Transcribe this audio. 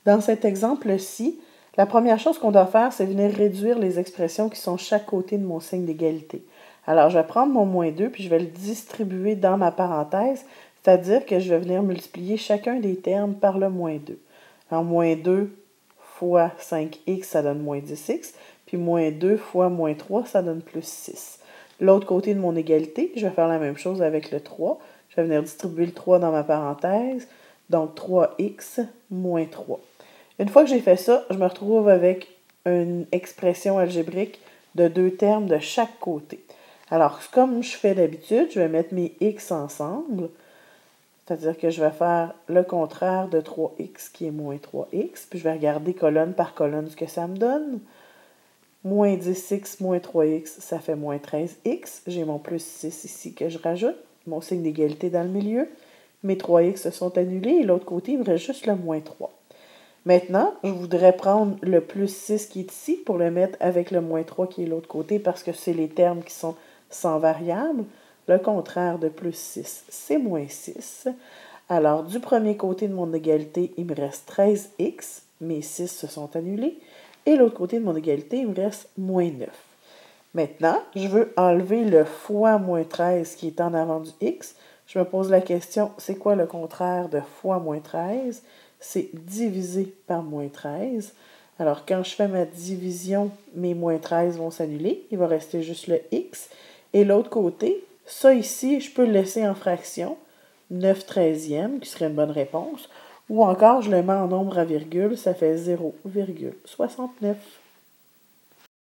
Dans cet exemple-ci, la première chose qu'on doit faire, c'est venir réduire les expressions qui sont chaque côté de mon signe d'égalité. Alors, je vais prendre mon moins 2 puis je vais le distribuer dans ma parenthèse, c'est-à-dire que je vais venir multiplier chacun des termes par le moins 2. Alors, moins 2 fois 5x, ça donne moins 10x, puis moins 2 fois moins 3, ça donne plus 6. L'autre côté de mon égalité, je vais faire la même chose avec le 3. Je vais venir distribuer le 3 dans ma parenthèse, donc 3x moins 3. Une fois que j'ai fait ça, je me retrouve avec une expression algébrique de 2 termes de chaque côté. Alors, comme je fais d'habitude, je vais mettre mes x ensemble, c'est-à-dire que je vais faire le contraire de 3x qui est moins 3x, puis je vais regarder colonne par colonne ce que ça me donne. Moins 10x moins 3x, ça fait moins 13x. J'ai mon plus 6 ici que je rajoute, mon signe d'égalité dans le milieu. Mes 3x se sont annulés et l'autre côté, il me reste juste le moins 3. Maintenant, je voudrais prendre le plus 6 qui est ici pour le mettre avec le moins 3 qui est de l'autre côté parce que c'est les termes qui sont sans variable. Le contraire de plus 6, c'est moins 6. Alors, du premier côté de mon égalité, il me reste 13x. Mes 6 se sont annulés. Et l'autre côté de mon égalité, il me reste moins 9. Maintenant, je veux enlever le fois moins 13 qui est en avant du x. Je me pose la question, c'est quoi le contraire de fois moins 13? C'est divisé par moins 13. Alors, quand je fais ma division, mes moins 13 vont s'annuler. Il va rester juste le x. Et l'autre côté, ça ici, je peux le laisser en fraction. 9 treizièmes, qui serait une bonne réponse. Ou encore, je le mets en nombre à virgule, ça fait 0,69.